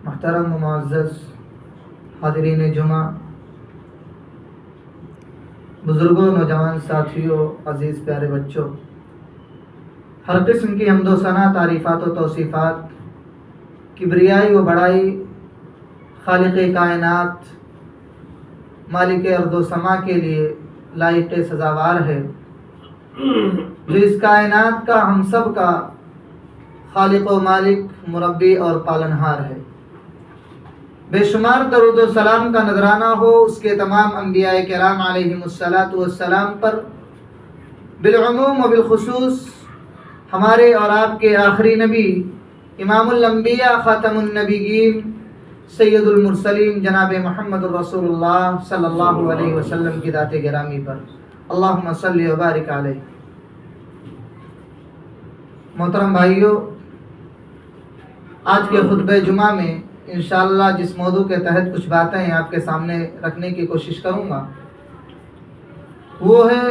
محترم و معزز حاضرین جمعہ، بزرگوں، نوجوان ساتھیوں، عزیز پیارے بچوں، ہر قسم کی حمد و ثنا، تعریفات و توصیفات، کبریائی و بڑائی خالق کائنات، مالک ارض و سما کے لیے لائق سزاوار ہے، جو اس کائنات کا، ہم سب کا خالق و مالک، مربی اور پالنہار ہے۔ بے شمار درود و سلام کا نذرانہ ہو اس کے تمام انبیاء کرام علیہم السلام پر، بالعموم و بالخصوص ہمارے اور آپ کے آخری نبی، امام الانبیاء، خاتم النبیین، سید المرسلین، جناب محمد الرسول اللہ صلی اللہ علیہ وسلم کی ذات گرامی پر، اللہم صلی و بارک علیہ۔ محترم بھائیو، آج کے خطبہ جمعہ میں انشاءاللہ جس موضوع کے تحت کچھ باتیں آپ کے سامنے رکھنے کی کوشش کروں گا، وہ ہے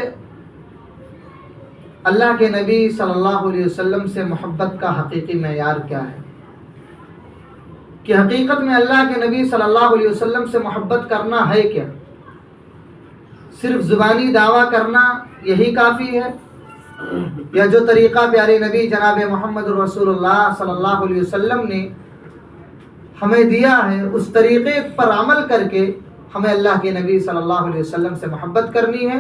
اللہ کے نبی صلی اللہ علیہ وسلم سے محبت کا حقیقی معیار کیا ہے، کہ حقیقت میں اللہ کے نبی صلی اللہ علیہ وسلم سے محبت کرنا ہے کیا؟ صرف زبانی دعویٰ کرنا یہی کافی ہے، یا جو طریقہ پیارے نبی جناب محمد رسول اللہ صلی اللہ علیہ وسلم نے ہمیں دیا ہے، اس طریقے پر عمل کر کے ہمیں اللہ کے نبی صلی اللہ علیہ وسلم سے محبت کرنی ہے؟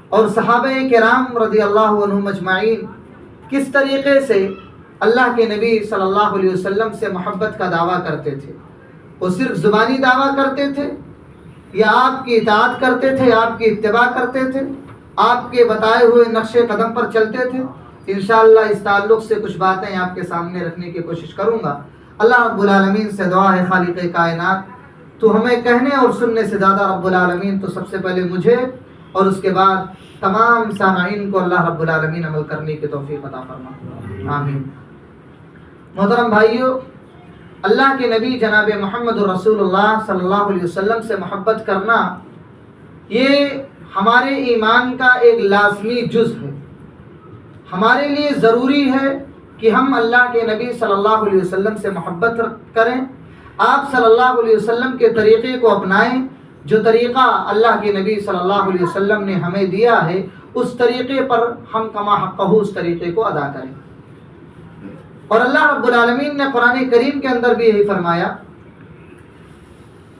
اور صحابہ کرام رضی اللہ عنہم اجمعین کس طریقے سے اللہ کے نبی صلی اللہ علیہ وسلم سے محبت کا دعویٰ کرتے تھے؟ وہ صرف زبانی دعویٰ کرتے تھے، یا آپ کی اطاعت کرتے تھے، آپ کی اتباع کرتے تھے، آپ کے بتائے ہوئے نقش قدم پر چلتے تھے؟ انشاءاللہ اس تعلق سے کچھ باتیں آپ کے سامنے رکھنے کی کوشش کروں گا۔ اللہ رب العالمین سے دعا ہے، خالق کائنات، تو ہمیں کہنے اور سننے سے زیادہ رب العالمین تو سب سے پہلے مجھے اور اس کے بعد تمام سامعین کو اللہ رب العالمین عمل کرنے کی توفیق عطا فرما، آمین۔ محترم بھائیو، اللہ کے نبی جناب محمد رسول اللہ صلی اللہ علیہ وسلم سے محبت کرنا یہ ہمارے ایمان کا ایک لازمی جز ہے۔ ہمارے لیے ضروری ہے کہ ہم اللہ کے نبی صلی اللہ علیہ وسلم سے محبت کریں، آپ صلی اللہ علیہ وسلم کے طریقے کو اپنائیں، جو طریقہ اللہ کے نبی صلی اللہ علیہ وسلم نے ہمیں دیا ہے اس طریقے پر ہم کما حقہ اس طریقے کو ادا کریں۔ اور اللہ رب العالمین نے قرآن کریم کے اندر بھی یہی فرمایا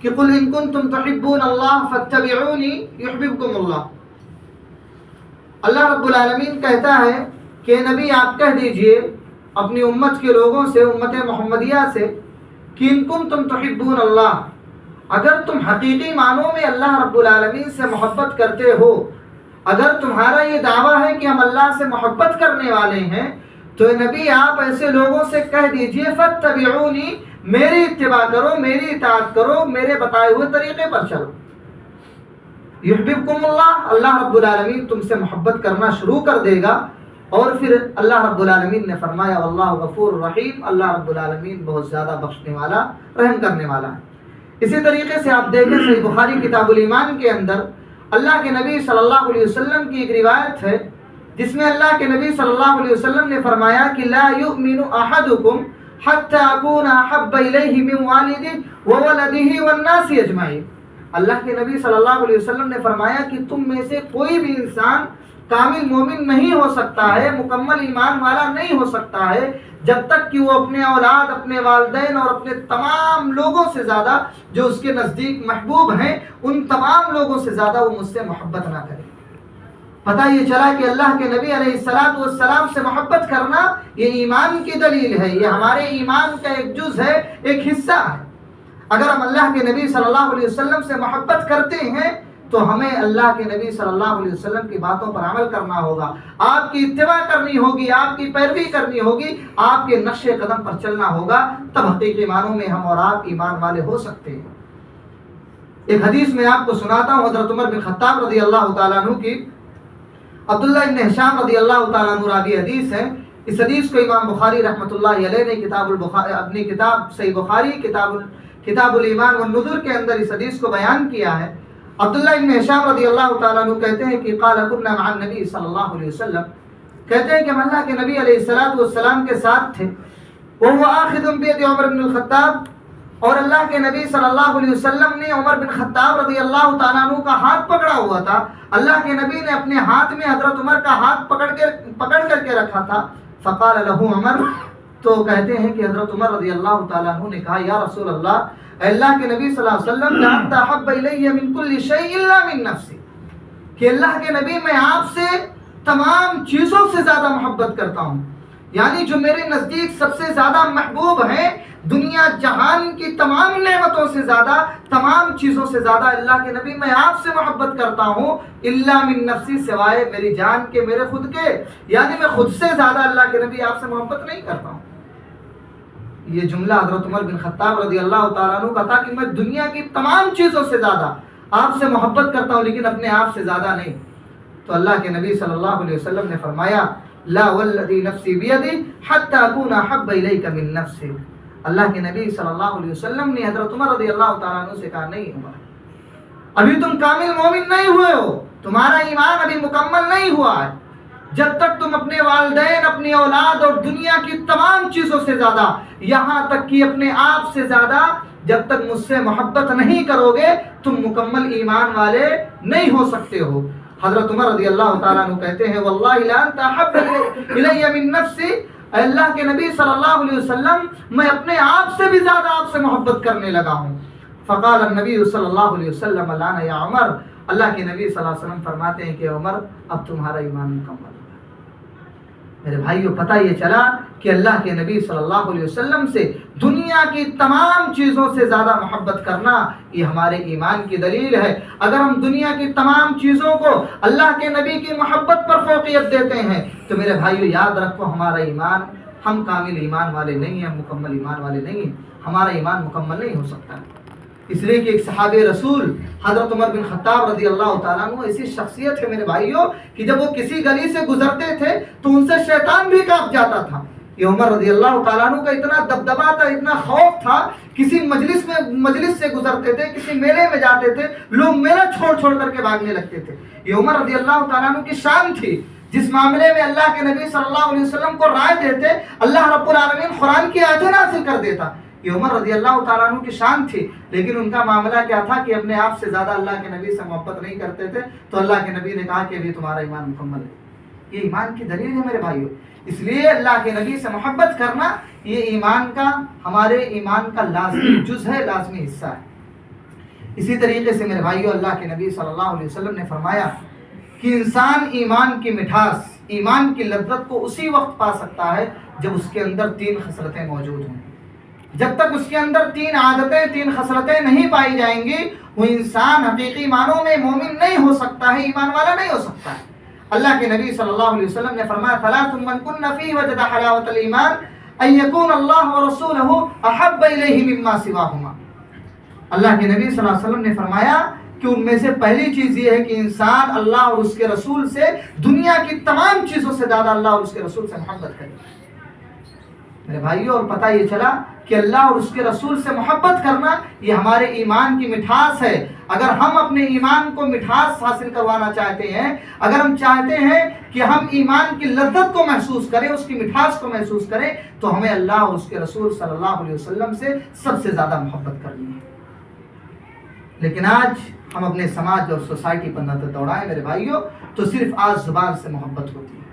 کہ قل ان کنتم تحبون اللہ فاتبعونی یحببکم اللہ۔ اللہ رب العالمین کہتا ہے کہ نبی آپ کہہ دیجئے اپنی امت کے لوگوں سے، امت محمدیہ سے، کہ ان کنتم تحبون اللہ، اگر تم حقیقی معنوں میں اللہ رب العالمین سے محبت کرتے ہو، اگر تمہارا یہ دعویٰ ہے کہ ہم اللہ سے محبت کرنے والے ہیں، تو نبی آپ ایسے لوگوں سے کہہ دیجئے فاتبعونی، میری اتباع کرو، میری اطاعت کرو، میرے بتائے ہوئے طریقے پر چلو۔ یحببکم اللہ، اللہ رب العالمین تم سے محبت کرنا شروع کر دے گا۔ اور پھر اللہ رب العالمین نے فرمایا واللہ غفور رحیم، اللہ رب العالمین بہت زیادہ بخشنے والا، رحم کرنے والا ہے۔ اسی طریقے سے آپ دیکھیں صحیح بخاری کتاب الایمان کے اندر اللہ کے نبی صلی اللہ علیہ وسلم کی ایک روایت ہے جس میں اللہ کے نبی صلی اللہ علیہ وسلم نے فرمایا کہ لا یؤمن احدکم حتی اکون احب الیہ من والدہ وولدہ والناس اجمعین۔ اللہ کے نبی صلی اللہ علیہ وسلم نے فرمایا کہ تم میں سے کوئی بھی انسان کامل مومن نہیں ہو سکتا ہے، مکمل ایمان والا نہیں ہو سکتا ہے، جب تک کہ وہ اپنے اولاد، اپنے والدین اور اپنے تمام لوگوں سے زیادہ جو اس کے نزدیک محبوب ہیں، ان تمام لوگوں سے زیادہ وہ مجھ سے محبت نہ کرے۔ پتہ یہ چلا کہ اللہ کے نبی علیہ السلام سے محبت کرنا یہ ایمان کی دلیل ہے، یہ ہمارے ایمان کا ایک جز ہے، ایک حصہ ہے۔ اگر ہم اللہ کے نبی صلی اللہ علیہ وسلم سے محبت کرتے ہیں تو ہمیں اللہ کے نبی صلی اللہ علیہ وسلم کی باتوں پر عمل کرنا ہوگا، آپ کی اتباع کرنی ہوگی، آپ کی پیروی کرنی ہوگی، آپ کے نقش قدم پر چلنا ہوگا، تب حقیقی معنوں میں ہم اور آپ ایمان والے ہو سکتے ہیں۔ ایک حدیث میں آپ کو سناتا ہوں، حضرت عمر بن خطاب رضی اللہ تعالیٰ عنہ کی، عبداللہ ابن ہشام رضی اللہ تعالیٰ عنہ راوی حدیث ہے۔ اس حدیث کو امام بخاری رحمۃ اللہ علیہ نے اپنی کتاب صحیح بخاری کتاب الایمان والنذر کے اندر اس حدیث کو بیان کیا ہے۔ عبداللہ ابن ہشام رضی اللہ تعالیٰ عنہ کہتے ہیں کہ قال كنا مع النبی صلی اللہ علیہ وسلم، کہتے ہیں کہ ہم اللہ کے نبی علیہ السلام کے ساتھ تھے، وهو آخذ بيد عمر بن الخطاب، اور اللہ کے نبی صلی اللہ علیہ وسلم نے عمر بن خطاب رضی اللہ تعالیٰ عنہ کا ہاتھ پکڑا ہوا تھا. اللہ کے نبی نے اپنے ہاتھ میں حضرت عمر کا ہاتھ پکڑ کر کے رکھا تھا. فقال له عمر، تو کہتے ہیں کہ حضرت عمر رضی اللہ تعالیٰ عنہ نے کہا یا رسول اللہ، اے اللہ کے نبی صلی اللہ علیہ وسلم، لأنت أحب إلي من كل شيء إلا من نفسي، کہ اللہ کے نبی میں آپ سے تمام چیزوں سے زیادہ محبت کرتا ہوں. یعنی جو میرے نزدیک سب سے زیادہ محبوب ہیں، دنیا جہان کی تمام نعمتوں سے زیادہ، تمام چیزوں سے زیادہ اللہ کے نبی میں آپ سے محبت کرتا ہوں. الا من نفسی، سوائے میری جان کے، میرے خود کے. یعنی میں خود سے زیادہ اللہ کے نبی آپ سے محبت نہیں کرتا ہوں. یہ جملہ حضرت عمر بن خطاب رضی اللہ تعالیٰ عنہ کا تھا کہ میں دنیا کی تمام چیزوں سے زیادہ آپ سے محبت کرتا ہوں، لیکن اپنے آپ سے زیادہ نہیں. تو اللہ کے نبی صلی اللہ علیہ وسلم نے فرمایا لا والذی نفسی بیدی حتی اکون احب الیک من نفسی. اللہ کے نبی صلی اللہ علیہ وسلم نے حضرت عمر رضی اللہ تعالیٰ عنہ سے کہا نہیں عمر، ابھی تم کامل مومن نہیں ہوئے ہو، تمہارا ایمان ابھی مکمل نہیں ہوا ہے. جب تک تم اپنے والدین، اپنی اولاد اور دنیا کی تمام چیزوں سے زیادہ، یہاں تک کہ اپنے آپ سے زیادہ، جب تک مجھ سے محبت نہیں کرو گے تم مکمل ایمان والے نہیں ہو سکتے ہو. حضرت عمر رضی اللہ تعالیٰ عنہ کہتے ہیں واللہ لا انت احب الی من نفسی، اے اللہ کے نبی صلی اللہ علیہ وسلم، میں اپنے آپ سے بھی زیادہ آپ سے محبت کرنے لگا ہوں. فقال النبی صلی اللہ علیہ وسلم الان یا عمر، اللہ کے نبی صلی اللہ علیہ وسلم فرماتے ہیں کہ عمر اب تمہارا ایمان مکمل. میرے بھائیو، پتہ یہ چلا کہ اللہ کے نبی صلی اللہ علیہ وسلم سے دنیا کی تمام چیزوں سے زیادہ محبت کرنا یہ ہمارے ایمان کی دلیل ہے. اگر ہم دنیا کی تمام چیزوں کو اللہ کے نبی کی محبت پر فوقیت دیتے ہیں تو میرے بھائیو یاد رکھو ہمارا ایمان، ہم کامل ایمان والے نہیں ہیں، مکمل ایمان والے نہیں ہیں. ہمارا ایمان مکمل نہیں ہو سکتا. اس لیے کہ ایک صحابی رسول حضرت عمر بن خطاب رضی اللہ تعالیٰ عنہ ایسی شخصیت ہے میرے بھائیوں کہ جب وہ کسی گلی سے گزرتے تھے تو ان سے شیطان بھی کانپ جاتا تھا. یہ عمر رضی اللہ تعالیٰ عنہ کا اتنا دبدبا تھا، اتنا خوف تھا. کسی مجلس سے گزرتے تھے، کسی میلے میں جاتے تھے، لوگ میلہ چھوڑ کر کے بھاگنے لگتے تھے. یہ عمر رضی اللہ تعالیٰ عنہ کی شان تھی. جس معاملے میں اللہ کے نبی صلی اللہ علیہ وسلم کو رائے دیتے، اللہ رب العالمین قرآن کی آیتیں نازل کر دیتا. یہ عمر رضی اللہ تعالیٰ عنہ کی شان تھی. لیکن ان کا معاملہ کیا تھا کہ اپنے آپ سے زیادہ اللہ کے نبی سے محبت نہیں کرتے تھے. تو اللہ کے نبی نے کہا کہ ابھی تمہارا ایمان مکمل ہے. یہ ایمان کی دلیل ہے میرے بھائیوں. اس لیے اللہ کے نبی سے محبت کرنا یہ ایمان کا، ہمارے ایمان کا لازمی جز ہے، لازمی حصہ ہے. اسی طریقے سے میرے بھائیوں، اللہ کے نبی صلی اللہ علیہ وسلم نے فرمایا کہ انسان ایمان کی مٹھاس، ایمان کی لذت کو اسی وقت پا سکتا ہے جب اس کے اندر 3 خصلتیں موجود ہوں. جب تک اس کے اندر 3 عادتیں، 3 خصلتیں نہیں پائی جائیں گی، وہ انسان حقیقی معنوں میں مومن نہیں ہو سکتا ہے، ایمان والا نہیں ہو سکتا ہے. اللہ کے نبی صلی اللہ علیہ وسلم نے فرمایا ثلاث من كن فيه وجد حلاوة الإيمان أن يكون الله ورسوله أحب إليه مما سواهما. اللہ کے نبی صلی اللہ علیہ وسلم نے فرمایا کہ ان میں سے پہلی چیز یہ ہے کہ انسان اللہ اور اس کے رسول سے دنیا کی تمام چیزوں سے زیادہ اللہ اور اس کے رسول سے محبت کرے. میرے بھائیوں، اور پتہ یہ چلا کہ اللہ اور اس کے رسول سے محبت کرنا یہ ہمارے ایمان کی مٹھاس ہے. اگر ہم اپنے ایمان کو مٹھاس حاصل کروانا چاہتے ہیں، اگر ہم چاہتے ہیں کہ ہم ایمان کی لذت کو محسوس کریں، اس کی مٹھاس کو محسوس کریں، تو ہمیں اللہ اور اس کے رسول صلی اللہ علیہ وسلم سے سب سے زیادہ محبت کرنی ہے. لیکن آج ہم اپنے سماج اور سوسائٹی پر نظر دوڑائیں میرے بھائیوں تو صرف آج زبان سے محبت ہوتی ہے.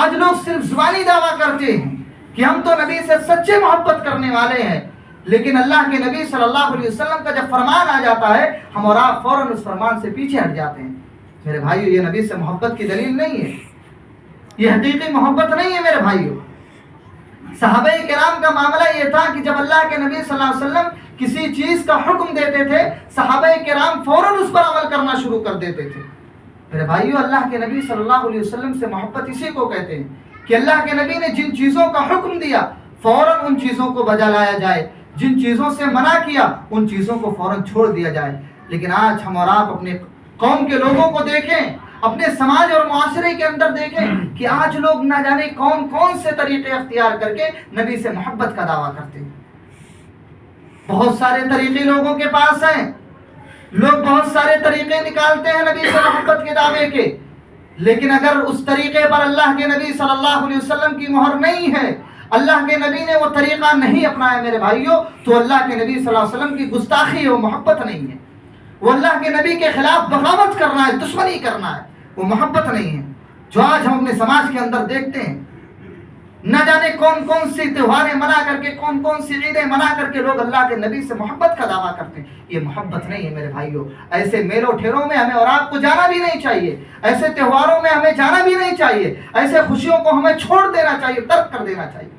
آج لوگ صرف زبانی دعویٰ کرتے ہیں کہ ہم تو نبی سے سچے محبت کرنے والے ہیں، لیکن اللہ کے نبی صلی اللہ علیہ وسلم کا جب فرمان آ جاتا ہے ہم اور آپ فوراً اس فرمان سے پیچھے ہٹ جاتے ہیں. میرے بھائیو، یہ نبی سے محبت کی دلیل نہیں ہے، یہ حقیقی محبت نہیں ہے میرے بھائیو. صحابہ کرام کا معاملہ یہ تھا کہ جب اللہ کے نبی صلی اللہ علیہ وسلم کسی چیز کا حکم دیتے تھے، صحابہ کرام فوراً اس پر عمل کرنا شروع کر دیتے تھے. میرے بھائیو، اللہ کے نبی صلی اللہ علیہ وسلم سے محبت اسی کو کہتے ہیں کہ اللہ کے نبی نے جن چیزوں کا حکم دیا فوراً ان چیزوں کو بجا لایا جائے، جن چیزوں سے منع کیا ان چیزوں کو فوراً چھوڑ دیا جائے. لیکن آج ہم اور آپ اپنے قوم کے لوگوں کو دیکھیں، اپنے سماج اور معاشرے کے اندر دیکھیں کہ آج لوگ نہ جانے کون کون سے طریقے اختیار کر کے نبی سے محبت کا دعویٰ کرتے ہیں. بہت سارے طریقے لوگوں کے پاس ہیں، لوگ بہت سارے طریقے نکالتے ہیں نبی سے محبت کے دعوے کے، لیکن اگر اس طریقے پر اللہ کے نبی صلی اللہ علیہ وسلم کی مہر نہیں ہے، اللہ کے نبی نے وہ طریقہ نہیں اپنایا میرے بھائیوں، تو اللہ کے نبی صلی اللہ علیہ وسلم کی گستاخی ہے، وہ محبت نہیں ہے۔ وہ اللہ کے نبی کے خلاف بغاوت کرنا ہے، دشمنی کرنا ہے، وہ محبت نہیں ہے۔ جو آج ہم اپنے سماج کے اندر دیکھتے ہیں، نہ جانے کون کون سی تہواریں منا کر کے، کون کون سی عیدیں منا کر کے لوگ اللہ کے نبی سے محبت کا دعویٰ کرتے ہیں، یہ محبت نہیں ہے میرے بھائیوں۔ ایسے میلوں ٹھیروں میں ہمیں اور آپ کو جانا بھی نہیں چاہیے، ایسے تہواروں میں ہمیں جانا بھی نہیں چاہیے، ایسے خوشیوں کو ہمیں چھوڑ دینا چاہیے، ترک کر دینا چاہیے۔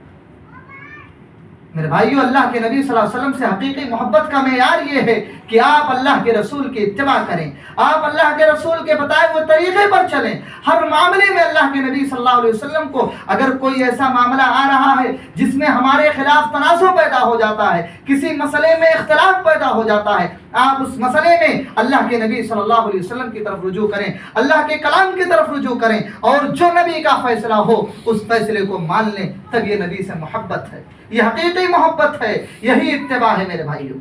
میرے بھائیو، اللہ کے نبی صلی اللہ علیہ وسلم سے حقیقی محبت کا معیار یہ ہے کہ آپ اللہ کے رسول کی اتباع کریں، آپ اللہ کے رسول کے بتائے ہوئے طریقے پر چلیں۔ ہر معاملے میں اللہ کے نبی صلی اللہ علیہ وسلم کو اگر کوئی ایسا معاملہ آ رہا ہے جس میں ہمارے خلاف تنازع پیدا ہو جاتا ہے، کسی مسئلے میں اختلاف پیدا ہو جاتا ہے، آپ اس مسئلے میں اللہ کے نبی صلی اللہ علیہ وسلم کی طرف رجوع کریں، اللہ کے کلام کی طرف رجوع کریں، اور جو نبی کا فیصلہ ہو اس فیصلے کو مان لیں، تب یہ نبی سے محبت ہے، یہ حقیقی محبت ہے، یہی اتباع ہے میرے بھائیوں۔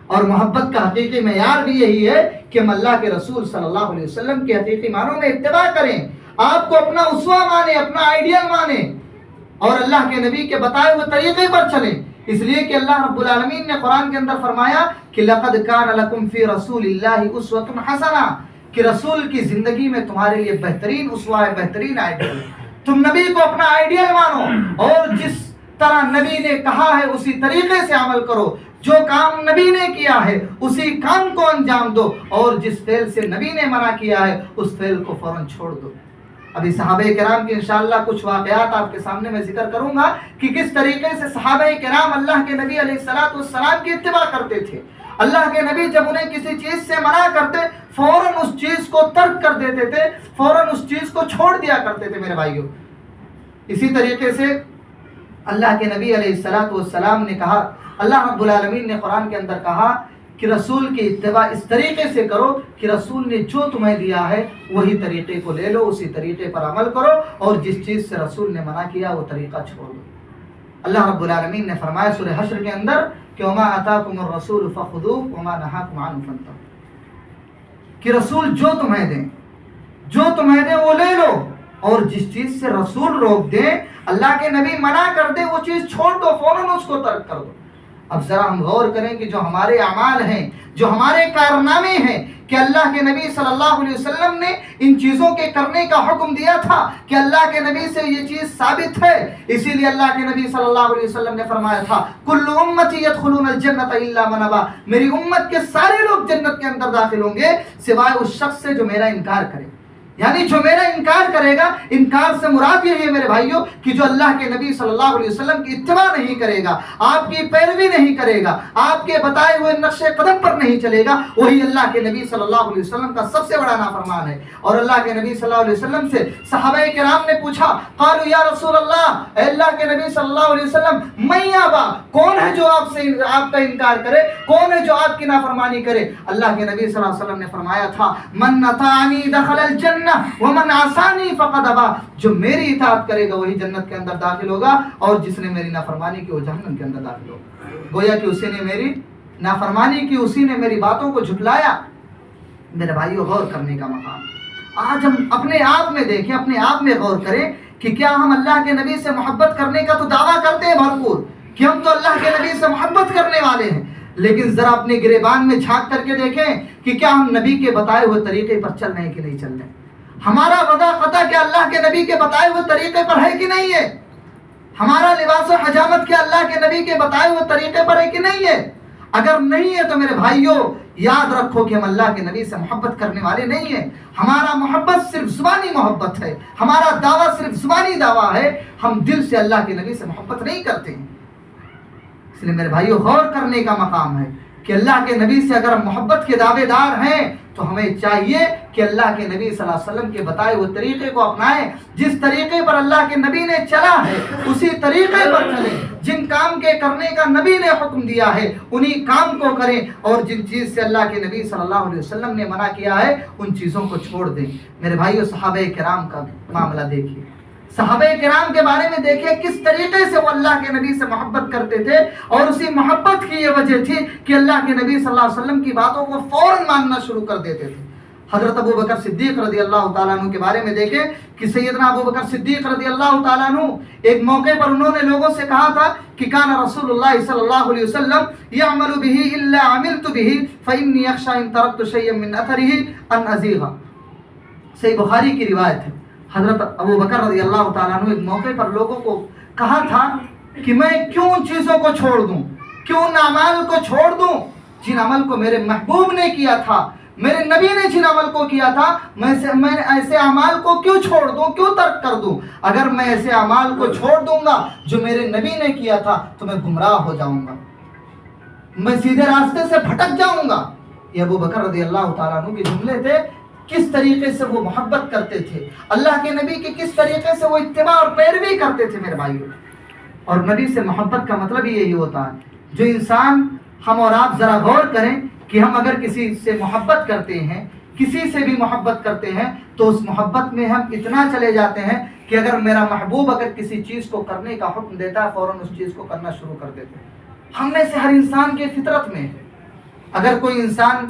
اور محبت کا حقیقی معیار بھی یہی ہے کہ ہم اللہ کے رسول صلی اللہ علیہ وسلم کے حقیقی معنوں میں اتباع کریں، آپ کو اپنا اسوہ مانیں، اپنا آئیڈیل مانیں، اور اللہ کے نبی کے بتائے ہوئے طریقے پر چلیں۔ اس لیے کہ اللہ رب العالمین نے قرآن کے اندر فرمایا کہ لَقَدْ كَانَ لَكُمْ فِي رَسُولِ اللَّهِ أُسْوَةٌ حَسَنَةٌ، کہ رسول کی زندگی میں تمہارے لیے بہترین اسوہ ہے، بہترین آئیڈیل۔ تم نبی کو اپنا آئیڈیل مانو اور جس طرح نبی نے کہا ہے اسی طریقے سے عمل کرو، جو کام نبی نے کیا ہے اسی کام کو انجام دو، اور جس فعل سے نبی نے منع کیا ہے اس فعل کو فوراً چھوڑ دو۔ ابھی صحابہ کرام کی انشاءاللہ کچھ واقعات آپ کے سامنے میں ذکر کروں گا کہ کس طریقے سے صحابہ کرام اللہ کے نبی علیہ السلام کی اتباع کرتے تھے۔ اللہ کے نبی جب انہیں کسی چیز سے منع کرتے فوراً اس چیز کو ترک کر دیتے تھے، فوراً اس چیز کو چھوڑ دیا کرتے تھے میرے بھائیوں۔ اسی طریقے سے اللہ کے نبی علیہ السلام نے کہا، اللہ رب العالمین نے قرآن کے اندر کہا کہ رسول کی اتباع اس طریقے سے کرو کہ رسول نے جو تمہیں دیا ہے وہی طریقے کو لے لو، اسی طریقے پر عمل کرو، اور جس چیز سے رسول نے منع کیا وہ طریقہ چھوڑ دو۔ اللہ رب العالمین نے فرمایا سورہ حشر کے اندر کہ وما آتاکم الرسول فخذوه وما نهاکم عنہ فانتہوا، کہ رسول جو تمہیں دیں، جو تمہیں دیں وہ لے لو، اور جس چیز سے رسول روک دیں، اللہ کے نبی منع کر دے، وہ چیز چھوڑ دو، فوراً اس کو ترک کر دو۔ اب ذرا ہم غور کریں کہ جو ہمارے اعمال ہیں، جو ہمارے کارنامے ہیں، کہ اللہ کے نبی صلی اللہ علیہ وسلم نے ان چیزوں کے کرنے کا حکم دیا تھا کہ اللہ کے نبی سے یہ چیز ثابت ہے، اسی لیے اللہ کے نبی صلی اللہ علیہ وسلم نے فرمایا تھا کل امتی یدخلون الجنت الا من ابا، میری امت کے سارے لوگ جنت کے اندر داخل ہوں گے سوائے اس شخص سے جو میرا انکار کرے۔ یعنی جو میرا انکار کرے گا، انکار سے مراد یہ ہے میرے بھائیوں کہ جو اللہ کے نبی صلی اللہ علیہ وسلم کی اتباع نہیں کرے گا، آپ کی پیروی نہیں کرے گا، آپ کے بتائے ہوئے نقش قدم پر نہیں چلے گا، وہی اللہ کے نبی صلی اللہ علیہ وسلم کا سب سے بڑا نافرمان ہے۔ اور اللہ کے نبی صلی اللہ علیہ وسلم سے صحابہ کرام نے پوچھا، قالوا یا رسول اللہ، اے اللہ کے نبی صلی اللہ علیہ وسلم، من یابا، کون ہے جو آپ کا انکار کرے، کون ہے جو آپ کی نافرمانی کرے؟ اللہ کے نبی صلی اللہ علیہ وسلم نے فرمایا تھا من اطاعنی دخل الجنہ ومن عصانی فقد ابا، جو میری اطاعت کرے گا وہی جنت کے اندر داخل ہوگا، اور جس نے میری نافرمانی کی وہ جہنم کے اندر داخل ہوگا۔ گویا کہ اسی نے میری نافرمانی کی، اسی نے میری باتوں کو جھٹلایا۔ میرے بھائیو، غور کرنے کا مقام آج ہم اپنے آپ میں دیکھیں، اپنے آپ میں غور کریں کہ کیا ہم اللہ کے نبی سے محبت کرنے کا تو دعویٰ کرتے ہیں بھرپور کہ ہم تو اللہ کے نبی سے محبت کرنے والے ہیں، لیکن ذرا اپنے گریبان میں جھانک کر کے دیکھیں کہ کیا ہم نبی کے بتائے ہوئے طریقے پر چل رہے ہیں کہ نہیں چل رہے ہیں؟ ہمارا وضع قطع کیا اللہ کے نبی کے بتائے ہوئے طریقے پر ہے کہ نہیں ہے؟ ہمارا لباس و حجامت کیا اللہ کے نبی کے بتائے ہوئے طریقے پر ہے کہ نہیں ہے؟ اگر نہیں ہے تو میرے بھائیوں یاد رکھو کہ ہم اللہ کے نبی سے محبت کرنے والے نہیں ہیں۔ ہمارا محبت صرف زبانی محبت ہے، ہمارا دعویٰ صرف زبانی دعویٰ ہے، ہم دل سے اللہ کے نبی سے محبت نہیں کرتے ہیں۔ اس لیے میرے بھائیوں، غور کرنے کا مقام ہے کہ اللہ کے نبی سے اگر ہم محبت کے دعوے دار ہیں تو ہمیں چاہیے کہ اللہ کے نبی صلی اللہ علیہ وسلم کے بتائے ہوئے طریقے کو اپنائیں، جس طریقے پر اللہ کے نبی نے چلا ہے اسی طریقے پر چلیں، جن کام کے کرنے کا نبی نے حکم دیا ہے انہی کام کو کریں، اور جن چیز سے اللہ کے نبی صلی اللہ علیہ وسلم نے منع کیا ہے ان چیزوں کو چھوڑ دیں۔ میرے بھائیو، صحابہ کرام کا معاملہ دیکھیے، صحابہ کرام کے بارے میں دیکھیں کس طریقے سے وہ اللہ کے نبی سے محبت کرتے تھے، اور اسی محبت کی یہ وجہ تھی کہ اللہ کے نبی صلی اللہ علیہ وسلم کی باتوں کو فوراً ماننا شروع کر دیتے تھے۔ حضرت ابو بکر صدیق رضی اللہ تعالیٰ عنہ کے بارے میں دیکھیں کہ سیدنا ابو بکر صدیق رضی اللہ تعالیٰ عنہ ایک موقع پر انہوں نے لوگوں سے کہا تھا کہ کان رسول اللہ صلی اللہ علیہ وسلم یعمل به الا عملت به فانی اخشى ان ترکت شیئا من اثره ان ازیغ. صحیح بخاری کی روایت ہے. حضرت ابو بکر رضی اللہ تعالیٰ عنہ ایک موقع پر لوگوں کو کہا تھا کہ میں کیوں چیزوں کو چھوڑ دوں, کیوں ان اعمال کو چھوڑ دوں جن عمل کو میرے محبوب نے کیا تھا, میرے نبی نے جن عمل کو کیا تھا, میں ایسے اعمال کو کیوں چھوڑ دوں, کیوں ترک کر دوں. اگر میں ایسے اعمال کو چھوڑ دوں گا جو میرے نبی نے کیا تھا تو میں گمراہ ہو جاؤں گا, میں سیدھے راستے سے بھٹک جاؤں گا. یہ ابو بکر رضی اللہ تعالیٰ عنہ کے جملے تھے. کس طریقے سے وہ محبت کرتے تھے اللہ کے نبی کی, کس طریقے سے وہ اتباع اور پیروی کرتے تھے میرے بھائیوں. اور نبی سے محبت کا مطلب ہی یہی ہوتا ہے. جو انسان, ہم اور آپ ذرا غور کریں کہ ہم اگر کسی سے محبت کرتے ہیں, کسی سے بھی محبت کرتے ہیں, تو اس محبت میں ہم اتنا چلے جاتے ہیں کہ اگر میرا محبوب اگر کسی چیز کو کرنے کا حکم دیتا ہے فوراً اس چیز کو کرنا شروع کر دیتے ہیں. ہم میں سے ہر انسان کے فطرت میں ہے. اگر کوئی انسان,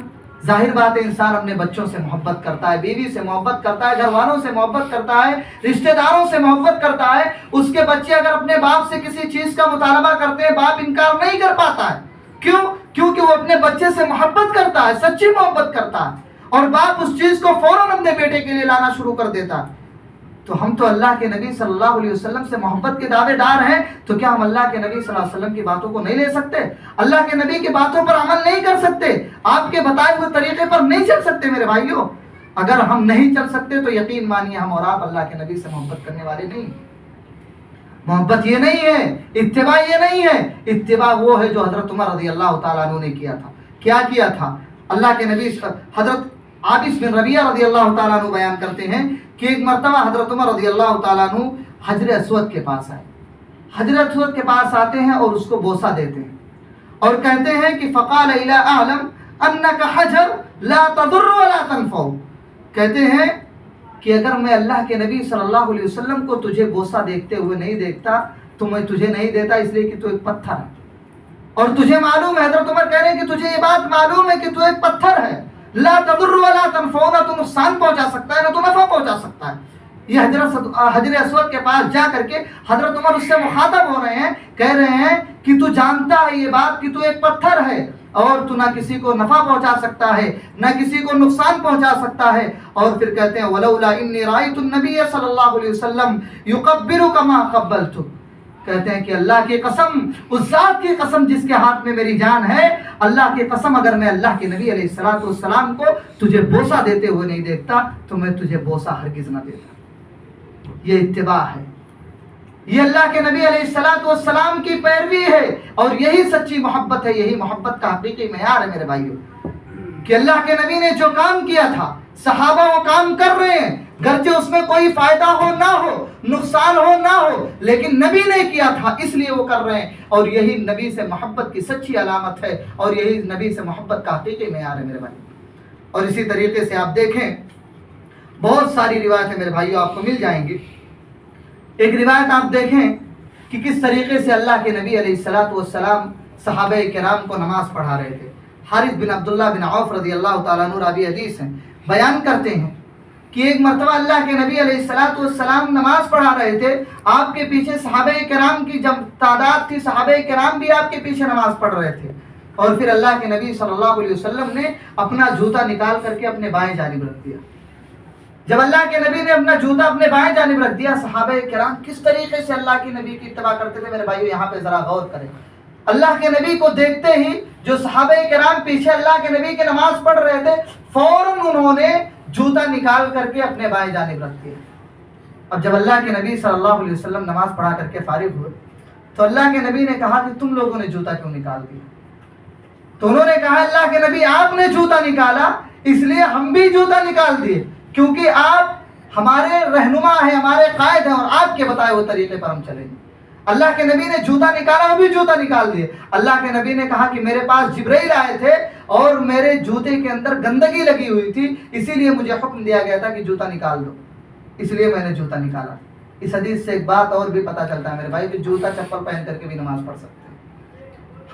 ظاہر بات ہے انسان اپنے بچوں سے محبت کرتا ہے, بیوی سے محبت کرتا ہے, گھر والوں سے محبت کرتا ہے, رشتہ داروں سے محبت کرتا ہے. اس کے بچے اگر اپنے باپ سے کسی چیز کا مطالبہ کرتے ہیں, باپ انکار نہیں کر پاتا ہے. کیوں؟ کیونکہ وہ اپنے بچے سے محبت کرتا ہے, سچی محبت کرتا ہے, اور باپ اس چیز کو فوراً اپنے بیٹے کے لیے لانا شروع کر دیتا ہے. تو ہم تو اللہ کے نبی صلی اللہ علیہ وسلم سے محبت کے دعوے دار ہیں, تو کیا ہم اللہ کے نبی صلی اللہ علیہ وسلم کی باتوں کو نہیں لے سکتے؟ اللہ کے نبی کی باتوں پر عمل نہیں کر سکتے؟ آپ کے بتائے ہوئے طریقے پر نہیں چل سکتے میرے بھائیوں؟ اگر ہم نہیں چل سکتے تو یقین مانیے ہم اور آپ اللہ کے نبی سے محبت کرنے والے نہیں. محبت یہ نہیں ہے, اتباع یہ نہیں ہے. اتباع وہ ہے جو حضرت عمر رضی اللہ تعالیٰ عنہ نے کیا تھا. کیا کیا تھا؟ اللہ کے نبی حضرت عابس بن ربیعہ رضی اللہ تعالیٰ عنہ بیان کرتے ہیں کہ ایک مرتبہ حضرت عمر رضی اللہ تعالیٰ عنہ حجر اسود کے پاس آئے. حجر اسود کے پاس آتے ہیں اور اس کو بوسہ دیتے ہیں اور کہتے ہیں کہ فقال الی اعلم انک حجر لا تضر ولا تنفع. کہتے ہیں کہ اگر میں اللہ کے نبی صلی اللہ علیہ وسلم کو تجھے بوسہ دیکھتے ہوئے نہیں دیکھتا تو میں تجھے نہیں دیتا, اس لیے کہ تو ایک پتھر ہے. اور تجھے معلوم ہے, حضرت عمر کہہ رہے ہیں کہ تجھے یہ بات معلوم ہے کہ تو ایک پتھر ہے. لا تضر ولا تنفع, نہ تو نقصان پہنچا سکتا ہے نہ تو نفع پہنچا سکتا ہے. یہ حجر اسود کے پاس جا کر کے حضرت عمر اس سے مخاطب ہو رہے ہیں, کہہ رہے ہیں کہ تو جانتا ہے یہ بات کہ تو ایک پتھر ہے اور تو نہ کسی کو نفع پہنچا سکتا ہے نہ کسی کو نقصان پہنچا سکتا ہے. اور پھر کہتے ہیں ولولا انی رأیت النبی صلی اللہ علیہ وسلم یقبلک ما قبلتک. کہتے ہیں کہ اللہ کی قسم, اس ذات کی قسم جس کے ہاتھ میں میری جان ہے, اللہ کی قسم اگر میں اللہ کے نبی علیہ السلام کو تجھے بوسہ دیتے ہوئے نہیں دیکھتا تو میں تجھے بوسہ ہرگز نہ دیتا. یہ اتباع ہے, یہ اللہ کے نبی علیہ السلام کی پیروی ہے, اور یہی سچی محبت ہے, یہی محبت کا حقیقی معیار ہے میرے بھائیوں. کہ اللہ کے نبی نے جو کام کیا تھا صحابہ وہ کام کر رہے ہیں, گرچہ اس میں کوئی فائدہ ہو نہ ہو, نقصان ہو نہ ہو, لیکن نبی نے کیا تھا اس لیے وہ کر رہے ہیں. اور یہی نبی سے محبت کی سچی علامت ہے, اور یہی نبی سے محبت کا حقیقی معیار ہے میرے بھائی. اور اسی طریقے سے آپ دیکھیں بہت ساری روایتیں میرے بھائیوں آپ کو مل جائیں گی. ایک روایت آپ دیکھیں کہ کس طریقے سے اللہ کے نبی علیہ السلام صحابہ کرام کو نماز پڑھا رہے تھے. حارث بن عبداللہ بن عوف رضی اللہ تعالیٰ عنہ راوی حدیث ہیں, بیان کرتے ہیں کہ ایک مرتبہ اللہ کے نبی علیہ السلام نماز پڑھا رہے تھے, آپ کے پیچھے صحابہ کرام کی جب تعداد تھی, صحابہ کرام بھی آپ کے پیچھے نماز پڑھ رہے تھے. اور پھر اللہ کے نبی صلی اللہ علیہ وسلم نے اپنا جوتا نکال کر کے اپنے بائیں جانب رکھ دیا. جب اللہ کے نبی نے اپنا جوتا اپنے بائیں جانب رکھ دیا, صحابہ کرام کس طریقے سے اللہ کے نبی کی اتباع کرتے تھے میرے بھائیو, یہاں پہ ذرا غور کریں. اللہ کے نبی کو دیکھتے ہی جو صحابہ کرام پیچھے اللہ کے نبی کی نماز پڑھ رہے تھے, فوراً انہوں نے جوتا نکال کر کے اپنے بائیں جانب رکھ دیا. اب جب اللہ کے نبی صلی اللہ علیہ وسلم نماز پڑھا کر کے فارغ ہوئے تو اللہ کے نبی نے کہا کہ تم لوگوں نے جوتا کیوں نکال دیا؟ تو انہوں نے کہا اللہ کے نبی آپ نے جوتا نکالا اس لیے ہم بھی جوتا نکال دیے, کیونکہ آپ ہمارے رہنما ہیں, ہمارے قائد ہیں, اور آپ کے بتائے ہوئے طریقے پر ہم چلیں گے. اللہ کے نبی نے جوتا نکالا, وہ بھی جوتا نکال دیے. اللہ کے نبی نے کہا کہ میرے پاس جبرائیل آئے تھے اور میرے جوتے کے اندر گندگی لگی ہوئی تھی, اسی لیے مجھے حکم دیا گیا تھا کہ جوتا نکال دو, اس لیے میں نے جوتا نکالا. اس حدیث سے ایک بات اور بھی پتہ چلتا ہے میرے بھائی کہ جوتا چپل پہن کر کے بھی نماز پڑھ سکتے ہیں.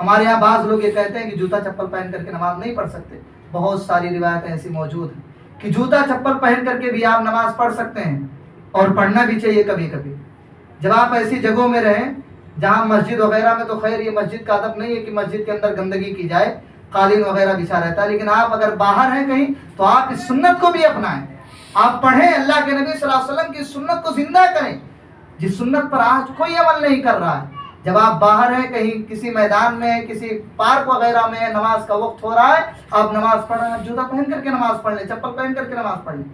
ہمارے یہاں بعض لوگ یہ کہتے ہیں کہ جوتا چپل پہن کر کے نماز نہیں پڑھ سکتے. بہت ساری روایتیں ایسی موجود ہیں کہ جوتا چپل پہن کر کے بھی آپ نماز پڑھ سکتے ہیں اور پڑھنا بھی چاہیے کبھی کبھی. جب آپ ایسی جگہوں میں رہیں جہاں مسجد وغیرہ میں، تو خیر یہ مسجد کا ادب نہیں ہے کہ مسجد کے اندر گندگی کی جائے، قالین وغیرہ بچھا رہتا ہے، لیکن آپ اگر باہر ہیں کہیں تو آپ اس سنت کو بھی اپنائیں، آپ پڑھیں، اللہ کے نبی صلی اللہ علیہ وسلم کی سنت کو زندہ کریں جس سنت پر آج کوئی عمل نہیں کر رہا ہے. جب آپ باہر ہیں کہیں کسی میدان میں، کسی پارک وغیرہ میں، نماز کا وقت ہو رہا ہے، آپ نماز پڑھ رہے ہیں، جوتا پہن کر کے نماز پڑھ لیں، چپل پہن کر کے نماز پڑھ لیں.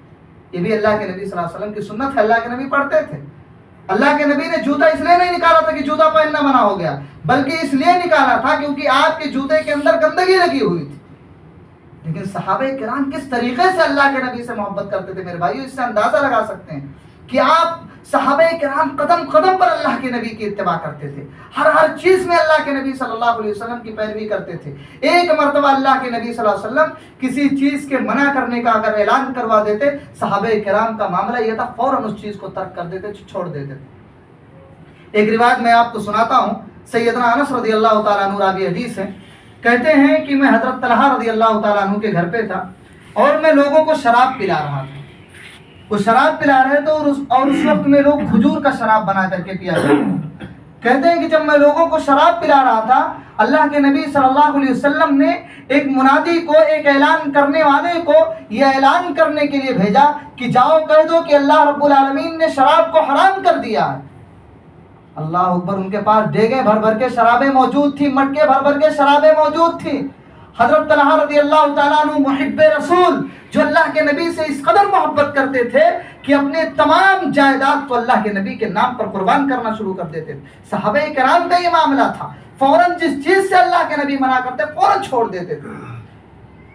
یہ بھی اللہ کے نبی صلی اللہ علیہ وسلم کی سنت ہے. اللہ کے نبی پڑھتے تھے. اللہ کے نبی نے جوتا اس لیے نہیں نکالا تھا کہ جوتا پہننا منع ہو گیا، بلکہ اس لیے نکالا تھا کیونکہ آپ کے جوتے کے اندر گندگی لگی ہوئی تھی. لیکن صحابہ کرام کس طریقے سے اللہ کے نبی سے محبت کرتے تھے میرے بھائیو، اس سے اندازہ لگا سکتے ہیں کہ آپ صحابہ کرام قدم قدم پر اللہ کے نبی کی اتباع کرتے تھے، ہر چیز میں اللہ کے نبی صلی اللہ علیہ وسلم کی پیروی کرتے تھے. ایک مرتبہ اللہ کے نبی صلی اللہ علیہ وسلم کسی چیز کے منع کرنے کا اگر اعلان کروا دیتے، صحابہ کرام کا معاملہ یہ تھا فوراً اس چیز کو ترک کر دیتے، چھوڑ دیتے. ایک روایت میں آپ کو سناتا ہوں. سیدنا انس رضی اللہ تعالیٰ عنہ راوی حدیث ہے، کہتے ہیں کہ میں حضرت طلحہ رضی اللہ تعالیٰ عنہ کے گھر پہ تھا اور میں لوگوں کو شراب پلا رہا تھا. وہ شراب پلا رہے تھے اور اس وقت میں لوگ کھجور کا شراب بنا کر کے پیا کرتے. کہتے ہیں کہ جب میں لوگوں کو شراب پلا رہا تھا، اللہ کے نبی صلی اللہ علیہ وسلم نے ایک منادی کو، ایک اعلان کرنے والے کو یہ اعلان کرنے کے لیے بھیجا کہ جاؤ کہہ دو کہ اللہ رب العالمین نے شراب کو حرام کر دیا ہے. اللہ اکبر. ان کے پاس ڈیگیں بھر بھر کے شرابیں موجود تھی، مٹکے بھر بھر کے شرابیں موجود تھی. حضرت طلحہ رضی اللہ تعالیٰ عنہ محب رسول، جو اللہ کے نبی سے اس قدر محبت کرتے تھے کہ اپنے تمام جائیداد کو اللہ کے نبی کے نام پر قربان کرنا شروع کر دیتے تھے. صحابہ کرام کا یہ معاملہ تھا، فوراً جس چیز سے اللہ کے نبی منع کرتے فوراً چھوڑ دیتے تھے.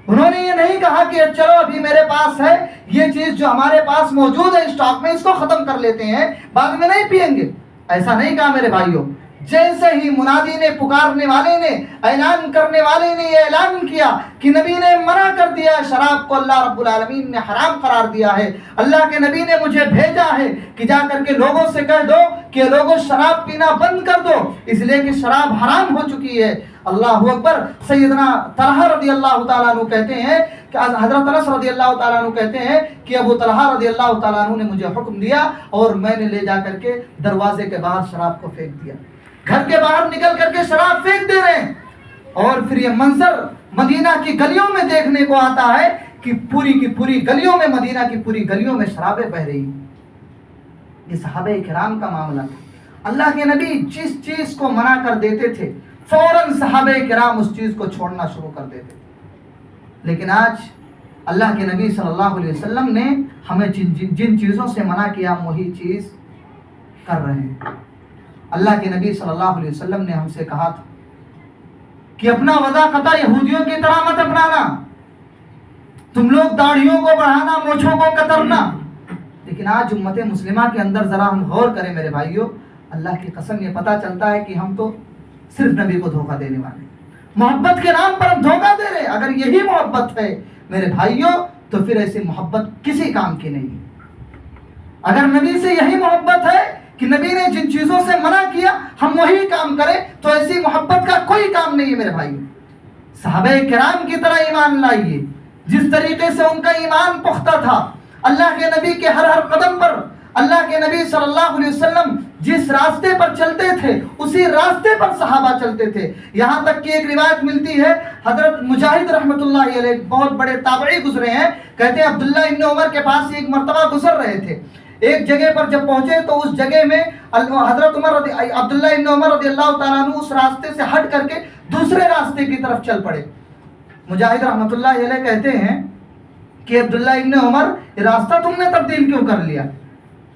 انہوں نے یہ نہیں کہا کہ چلو ابھی میرے پاس ہے یہ چیز جو ہمارے پاس موجود ہے اسٹاک میں، اس کو ختم کر لیتے ہیں، بعد میں نہیں پئیں گے. ایسا نہیں کہا میرے بھائیوں. جیسے ہی منادی نے، پکارنے والے نے، اعلان کرنے والے نے یہ اعلان کیا کہ نبی نے منع کر دیا شراب کو، اللہ رب العالمین نے حرام قرار دیا ہے، اللہ کے نبی نے مجھے بھیجا ہے کہ جا کر کے لوگوں سے کہہ دو کہ لوگوں شراب پینا بند کر دو، اس لیے کہ شراب حرام ہو چکی ہے. اللہ اکبر. سیدنا طلحہ رضی اللہ تعالیٰ عنہ کہتے ہیں کہ حضرت انس رضی اللہ تعالیٰ عنہ کہتے ہیں کہ ابو طلحہ رضی اللہ تعالیٰ عنہ نے مجھے حکم دیا اور میں نے لے جا کر کے دروازے کے باہر شراب کو پھینک دیا. گھر کے باہر نکل کر کے شراب پھینک دے رہے ہیں. اور پھر یہ منظر مدینہ کی گلیوں میں دیکھنے کو آتا ہے کہ پوری کی پوری گلیوں میں، مدینہ کی پوری گلیوں میں شرابیں بہ رہی ہیں. یہ صحابہ کرام کا معاملہ تھا. اللہ کے نبی جس چیز کو منع کر دیتے تھے فوراً صحابہ کرام اس چیز کو چھوڑنا شروع کر دیتے تھے. لیکن آج اللہ کے نبی صلی اللہ علیہ وسلم نے ہمیں جن چیزوں سے منع کیا ہم وہی چیز کر رہے ہیں. اللہ کے نبی صلی اللہ علیہ وسلم نے ہم سے کہا تھا کہ اپنا وضع قطع یہودیوں کی طرح مت اپنانا، تم لوگ داڑھیوں کو بڑھانا، مونچھوں کو کترنا. لیکن آج امت مسلمہ کے اندر ذرا ہم غور کریں میرے بھائیوں، اللہ کی قسم یہ پتہ چلتا ہے کہ ہم تو صرف نبی کو دھوکہ دینے والے، محبت کے نام پر ہم دھوکہ دے رہے. اگر یہی محبت ہے میرے بھائیوں تو پھر ایسی محبت کسی کام کی نہیں. اگر نبی سے یہی محبت ہے کہ نبی نے جن چیزوں سے منع کیا ہم وہی کام کریں تو ایسی محبت کا کوئی کام نہیں ہے میرے بھائیوں. صحابہ کرام کی طرح ایمان لائیے، جس طریقے سے ان کا ایمان پختہ تھا. اللہ کے نبی کے ہر قدم پر اللہ کے نبی صلی اللہ علیہ وسلم جس راستے پر چلتے تھے اسی راستے پر صحابہ چلتے تھے. یہاں تک کہ ایک روایت ملتی ہے، حضرت مجاہد رحمۃ اللہ علیہ بہت بڑے تابعی گزرے ہیں، کہتے ہیں عبداللہ ابن عمر کے پاس ایک مرتبہ گزر رہے تھے. ایک جگہ پر جب پہنچے تو اس جگہ میں حضرت عبداللہ ابن عمر رضی اللہ تعالیٰ عنہ اس راستے سے ہٹ کر کے دوسرے راستے کی طرف چل پڑے. مجاہد رحمۃ اللہ علیہ کہتے ہیں کہ عبداللہ ابن عمر یہ راستہ تم نے تبدیل کیوں کر لیا؟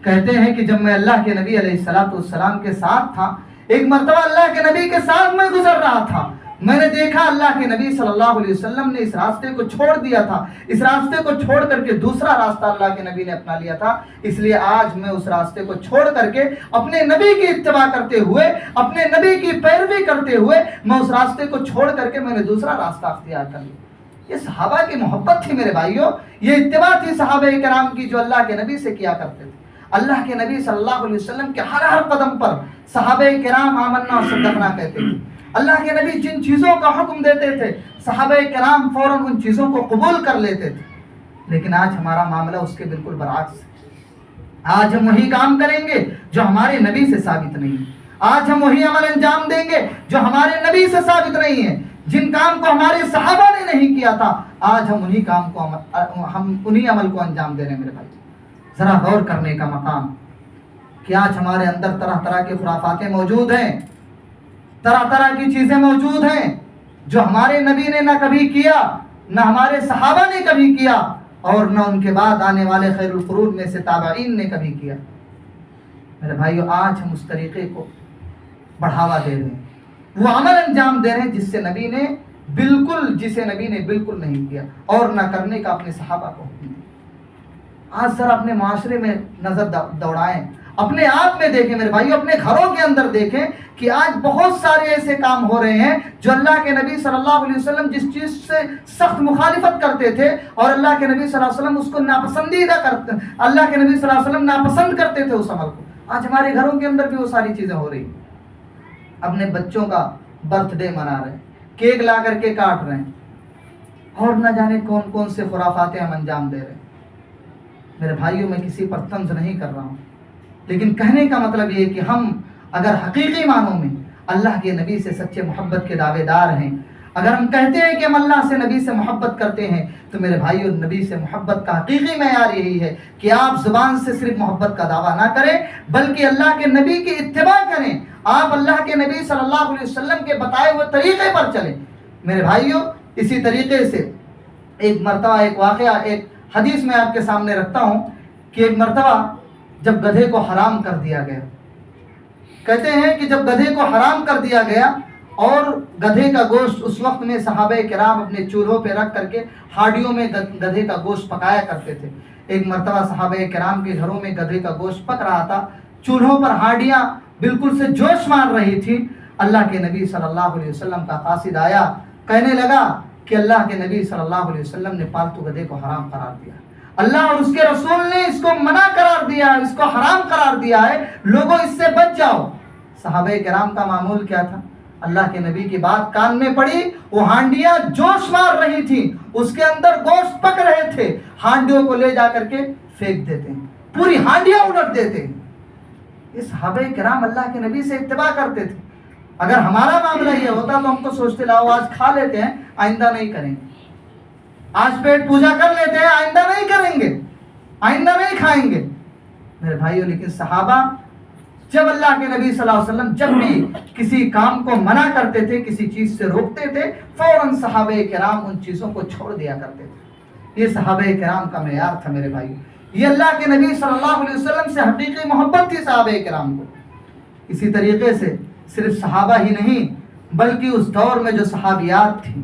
کہتے ہیں کہ جب میں اللہ کے نبی علیہ السلام کے ساتھ تھا، ایک مرتبہ اللہ کے نبی کے ساتھ میں گزر رہا تھا، میں نے دیکھا اللہ کے نبی صلی اللہ علیہ وسلم نے اس راستے کو چھوڑ دیا تھا، اس راستے کو چھوڑ کر کے دوسرا راستہ اللہ کے نبی نے اپنا لیا تھا، اس لیے آج میں اس راستے کو چھوڑ کر کے اپنے نبی کی اتباع کرتے ہوئے، اپنے نبی کی پیروی کرتے ہوئے میں اس راستے کو چھوڑ کر کے میں نے دوسرا راستہ اختیار کر لیا. یہ صحابہ کی محبت تھی میرے بھائیوں، یہ اتباع تھی صحابہ کرام کی جو اللہ کے نبی سے کیا کرتے تھے. اللہ کے نبی صلی اللہ علیہ وسلم کے ہر قدم پر صحابہ کرام آمنا و صدقنا کہتے تھے. اللہ کے نبی جن چیزوں کا حکم دیتے تھے صحابہ کرام فوراً ان چیزوں کو قبول کر لیتے تھے. لیکن آج ہمارا معاملہ اس کے بالکل برعکس ہے۔ آج ہم وہی کام کریں گے جو ہمارے نبی سے ثابت نہیں ہے، آج ہم وہی عمل انجام دیں گے جو ہمارے نبی سے ثابت نہیں ہے۔ جن کام کو ہمارے صحابہ نے نہیں کیا تھا، آج ہم انہی عمل کو انجام دے رہے ہیں۔ میرے بھائی ذرا غور کرنے کا مقام کہ آج ہمارے اندر طرح طرح کے خرافاتیں موجود ہیں، طرح طرح کی چیزیں موجود ہیں جو ہمارے نبی نے نہ کبھی کیا، نہ ہمارے صحابہ نے کبھی کیا، اور نہ ان کے بعد آنے والے خیر القرون میں سے تابعین نے کبھی کیا۔ میرے بھائیو آج ہم اس طریقے کو بڑھاوا دے رہے ہیں، وہ عمل انجام دے رہے ہیں جسے نبی نے بالکل نہیں کیا، اور نہ کرنے کا اپنے صحابہ کو حکم دیا۔ آج ذرا اپنے معاشرے میں نظر دوڑائیں، اپنے آپ میں دیکھیں میرے بھائیو، اپنے گھروں کے اندر دیکھیں کہ آج بہت سارے ایسے کام ہو رہے ہیں جو اللہ کے نبی صلی اللہ علیہ وسلم جس چیز سے سخت مخالفت کرتے تھے اور اللہ کے نبی صلی اللہ علیہ وسلم اس کو ناپسندیدہ کرتے، اللہ کے نبی صلی اللہ علیہ وسلم ناپسند کرتے تھے اس عمل کو، آج ہمارے گھروں کے اندر بھی وہ ساری چیزیں ہو رہی ہیں۔ اپنے بچوں کا برتھ ڈے منا رہے ہیں، کیک لا کر کے کاٹ رہے ہیں، اور نہ جانے کون کون سے خرافاتیں ہم انجام دے رہے ہیں۔ میرے بھائیوں میں کسی پر طنز نہیں کر رہا ہوں، لیکن کہنے کا مطلب یہ کہ ہم اگر حقیقی معنوں میں اللہ کے نبی سے سچے محبت کے دعوے دار ہیں، اگر ہم کہتے ہیں کہ ہم اللہ سے نبی سے محبت کرتے ہیں، تو میرے بھائیوں نبی سے محبت کا حقیقی معیار یہی ہے کہ آپ زبان سے صرف محبت کا دعویٰ نہ کریں بلکہ اللہ کے نبی کی اتباع کریں، آپ اللہ کے نبی صلی اللہ علیہ وسلم کے بتائے ہوئے طریقے پر چلیں۔ میرے بھائیوں اسی طریقے سے ایک مرتبہ ایک واقعہ، ایک حدیث میں آپ کے سامنے رکھتا ہوں کہ ایک مرتبہ جب گدھے کو حرام کر دیا گیا، کہتے ہیں کہ جب گدھے کو حرام کر دیا گیا اور گدھے کا گوشت اس وقت میں صحابہ کرام اپنے چولہوں پہ رکھ کر کے ہانڈیوں میں گدھے کا گوشت پکایا کرتے تھے۔ ایک مرتبہ صحابہ کرام کے گھروں میں گدھے کا گوشت پک رہا تھا، چولہوں پر ہانڈیاں بالکل سے جوش مار رہی تھی۔ اللہ کے نبی صلی اللہ علیہ وسلم کا قاصد آیا، کہنے لگا کہ اللہ کے نبی صلی اللہ علیہ وسلم نے پالتو گدھے کو حرام قرار دیا، اللہ اور اس کے رسول نے اس کو منع قرار دیا ہے، اس کو حرام قرار دیا ہے، لوگوں اس سے بچ جاؤ۔ صحابہ کرام کا معمول کیا تھا؟ اللہ کے نبی کی بات کان میں پڑی، وہ ہانڈیاں جوش مار رہی تھیں، اس کے اندر گوشت پک رہے تھے، ہانڈیوں کو لے جا کر کے پھینک دیتے ہیں، پوری ہانڈیاں الٹ دیتے ہیں۔ یہ صحابہ کرام اللہ کے نبی سے اتباع کرتے تھے۔ اگر ہمارا معاملہ یہ ہوتا تو ہم تو سوچتے لاؤ آج کھا لیتے ہیں، آئندہ نہیں کریں گے، آج پیٹ پوجا کر لیتے ہیں، آئندہ نہیں کریں گے، آئندہ نہیں کھائیں گے۔ میرے بھائیوں لیکن صحابہ جب اللہ کے نبی صلی اللہ علیہ وسلم جب بھی کسی کام کو منع کرتے تھے، کسی چیز سے روکتے تھے، فوراً صحابہ کرام ان چیزوں کو چھوڑ دیا کرتے تھے۔ یہ صحابہ کرام کا معیار تھا میرے بھائیوں، یہ اللہ کے نبی صلی اللہ علیہ وسلم سے حقیقی محبت تھی صحابہ کرام کو۔ اسی طریقے سے صرف صحابہ ہی نہیں بلکہ اس دور میں جو صحابیات تھیں،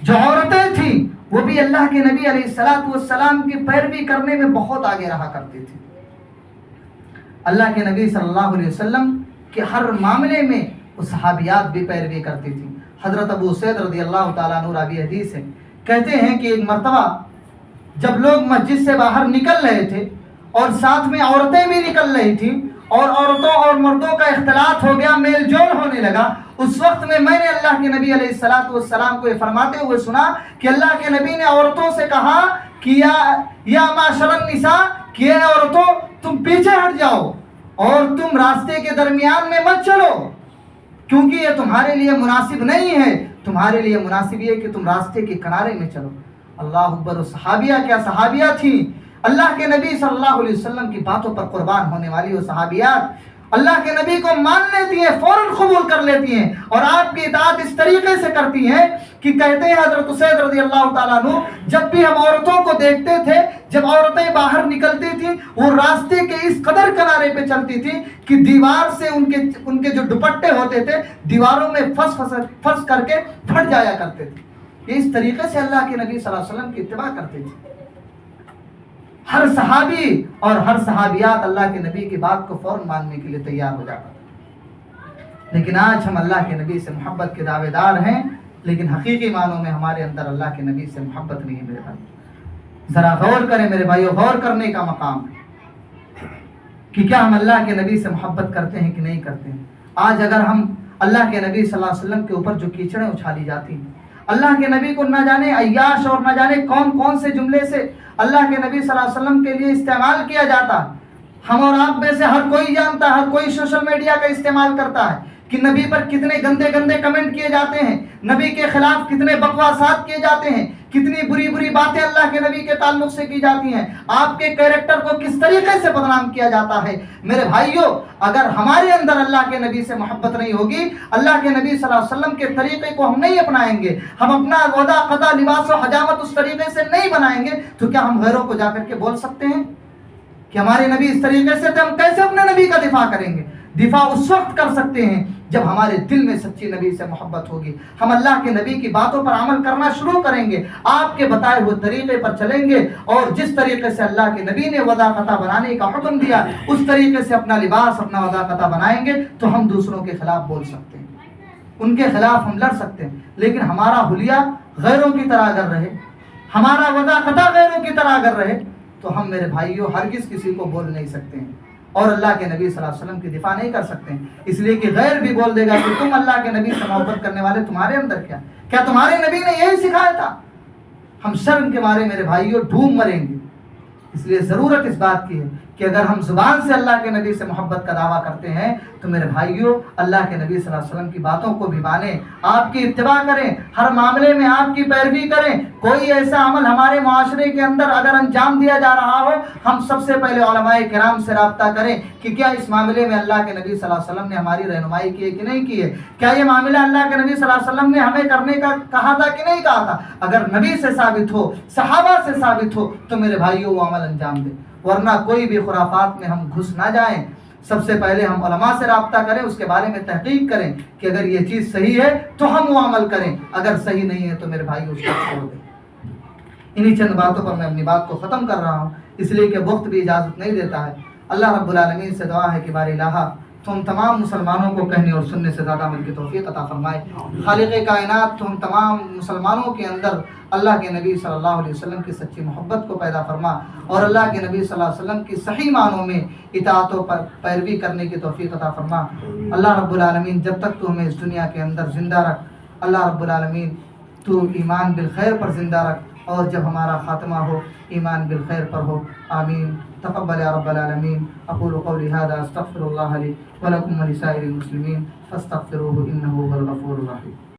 جو عورتیں تھیں، وہ بھی اللہ کے نبی علیہ الصلوۃ والسلام کی پیروی کرنے میں بہت آگے رہا کرتی تھی۔ اللہ کے نبی صلی اللہ علیہ وسلم کے ہر معاملے میں وہ صحابیات بھی پیروی کرتی تھیں۔ حضرت ابو سعید رضی اللہ تعالیٰ عنہ راوی حدیث ہے، کہتے ہیں کہ ایک مرتبہ جب لوگ مسجد سے باہر نکل رہے تھے اور ساتھ میں عورتیں بھی نکل رہی تھیں اور عورتوں اور مردوں کا اختلاط ہو گیا، میل جول ہونے لگا، اس وقت میں نے اللہ کے نبی علیہ الصلوۃ والسلام کو یہ فرماتے ہوئے سنا کہ اللہ کے نبی نے عورتوں سے کہا کہ یا معاشر النساء، کہ اے عورتوں تم پیچھے ہٹ جاؤ اور تم راستے کے درمیان میں مت چلو، کیونکہ یہ تمہارے لیے مناسب نہیں ہے، تمہارے لیے مناسب یہ کہ تم راستے کے کنارے میں چلو۔ اللہ اکبر! صحابیہ کیا صحابیہ تھیں، اللہ کے نبی صلی اللہ علیہ وسلم کی باتوں پر قربان ہونے والی وہ صحابیات اللہ کے نبی کو مان لیتی ہیں، فوراً قبول کر لیتی ہیں اور آپ کی اطاعت اس طریقے سے کرتی ہیں کہ کہتے ہیں حضرت سعید رضی اللہ تعالیٰ عنہ، جب بھی ہم عورتوں کو دیکھتے تھے، جب عورتیں باہر نکلتی تھیں، وہ راستے کے اس قدر کنارے پہ چلتی تھیں کہ دیوار سے ان کے جو دوپٹے ہوتے تھے دیواروں میں پھنس کر کے پھٹ جایا کرتے تھے۔ یہ اس طریقے سے اللہ کے نبی صلی اللہ علیہ وسلم کی اتباع کرتے تھے۔ ہر صحابی اور ہر صحابیات اللہ کے نبی کی بات کو فوراً ماننے کے لیے تیار ہو جاتا تھا۔ لیکن آج ہم اللہ کے نبی سے محبت کے دعوے دار ہیں، لیکن حقیقی معنوں میں ہمارے اندر اللہ کے نبی سے محبت نہیں ہے۔ میرے بھائی ذرا غور کریں میرے بھائیو، غور کرنے کا مقام ہے کہ کیا ہم اللہ کے نبی سے محبت کرتے ہیں کہ نہیں کرتے ہیں۔ آج اگر ہم اللہ کے نبی صلی اللہ علیہ وسلم کے اوپر جو کیچڑیں اچھالی جاتی ہیں، اللہ کے نبی کو نہ جانے عیاش اور نہ جانے کون کون سے جملے سے اللہ کے نبی صلی اللہ علیہ وسلم کے لیے استعمال کیا جاتا ہے. ہم اور آپ میں سے ہر کوئی جانتا ہے, ہر کوئی سوشل میڈیا کا استعمال کرتا ہے کہ نبی پر کتنے گندے گندے کمنٹ کیے جاتے ہیں, نبی کے خلاف کتنے بکواسات کیے جاتے ہیں, کتنی بری بری باتیں اللہ کے نبی کے تعلق سے کی جاتی ہیں, آپ کے کیریکٹر کو کس طریقے سے بدنام کیا جاتا ہے. میرے بھائیوں, اگر ہمارے اندر اللہ کے نبی سے محبت نہیں ہوگی, اللہ کے نبی صلی اللہ علیہ وسلم کے طریقے کو ہم نہیں اپنائیں گے, ہم اپنا وضع قضا لباس و حجامت اس طریقے سے نہیں بنائیں گے, تو کیا ہم غیروں کو جا کر کے بول سکتے ہیں کہ ہمارے نبی اس طریقے سے تھے؟ ہم کیسے اپنے نبی کا دفاع کریں گے؟ دفاع اس وقت کر سکتے ہیں جب ہمارے دل میں سچی نبی سے محبت ہوگی, ہم اللہ کے نبی کی باتوں پر عمل کرنا شروع کریں گے, آپ کے بتائے ہوئے طریقے پر چلیں گے, اور جس طریقے سے اللہ کے نبی نے وضع قطع بنانے کا حکم دیا اس طریقے سے اپنا لباس, اپنا وضع قطع بنائیں گے, تو ہم دوسروں کے خلاف بول سکتے ہیں, ان کے خلاف ہم لڑ سکتے ہیں. لیکن ہمارا حلیہ غیروں کی طرح اگر رہے, ہمارا وضع قطع غیروں کی طرح اگر رہے, تو ہم میرے بھائیوں ہرگز کسی کو بول نہیں سکتے ہیں, اور اللہ کے نبی صلی اللہ علیہ وسلم کی دفاع نہیں کر سکتے ہیں. اس لیے کہ غیر بھی بول دے گا کہ تم اللہ کے نبی سے محبت کرنے والے, تمہارے اندر کیا تمہارے نبی نے یہی سکھایا تھا؟ ہم شرم کے مارے میرے بھائیوں ڈوب مریں گے. اس لیے ضرورت اس بات کی ہے کہ اگر ہم زبان سے اللہ کے نبی سے محبت کا دعویٰ کرتے ہیں تو میرے بھائیوں اللہ کے نبی صلی اللہ علیہ وسلم کی باتوں کو بھی مانیں, آپ کی اتباع کریں, ہر معاملے میں آپ کی پیروی کریں. کوئی ایسا عمل ہمارے معاشرے کے اندر اگر انجام دیا جا رہا ہو, ہم سب سے پہلے علماء کرام سے رابطہ کریں کہ کیا اس معاملے میں اللہ کے نبی صلی اللہ علیہ وسلم نے ہماری رہنمائی کی ہے کہ نہیں کی ہے, کیا یہ معاملہ اللہ کے نبی صلی اللہ علیہ وسلم نے ہمیں کرنے کا کہا تھا کہ نہیں کہا تھا. اگر نبی سے ثابت ہو, صحابہ سے ثابت ہو, تو میرے بھائیوں وہ عمل انجام دیں, ورنہ کوئی بھی خرافات میں ہم گھس نہ جائیں. سب سے پہلے ہم علماء سے رابطہ کریں, اس کے بارے میں تحقیق کریں کہ اگر یہ چیز صحیح ہے تو ہم وہ عمل کریں, اگر صحیح نہیں ہے تو میرے بھائی اس کو چھوڑ دیں. انہی چند باتوں پر میں اپنی بات کو ختم کر رہا ہوں, اس لیے کہ وقت بھی اجازت نہیں دیتا ہے. اللہ رب العالمین سے دعا ہے کہ بار الہ تم تمام مسلمانوں کو کہنے اور سننے سے زیادہ عمل کی توفیق عطا فرمائے. خالق کائنات تم تمام مسلمانوں کے اندر اللہ کے نبی صلی اللہ علیہ وسلم کی سچی محبت کو پیدا فرما, اور اللہ کے نبی صلی اللہ علیہ وسلم کی صحیح معنوں میں اطاعت و پیروی کرنے کی توفیق عطا فرما. اللہ رب العالمین جب تک تو ہمیں اس دنیا کے اندر زندہ رکھ, اللہ رب العالمین تو ایمان بالخیر پر زندہ رکھ, اور جب ہمارا خاتمہ ہو ایمان بالخیر پر ہو. آمین. تقبل یا رب العالمین. اقول قولی هذا استغفر اللہ لی ولکم ولسائر المسلمین فاستغفروه انه هو الغفور الرحیم.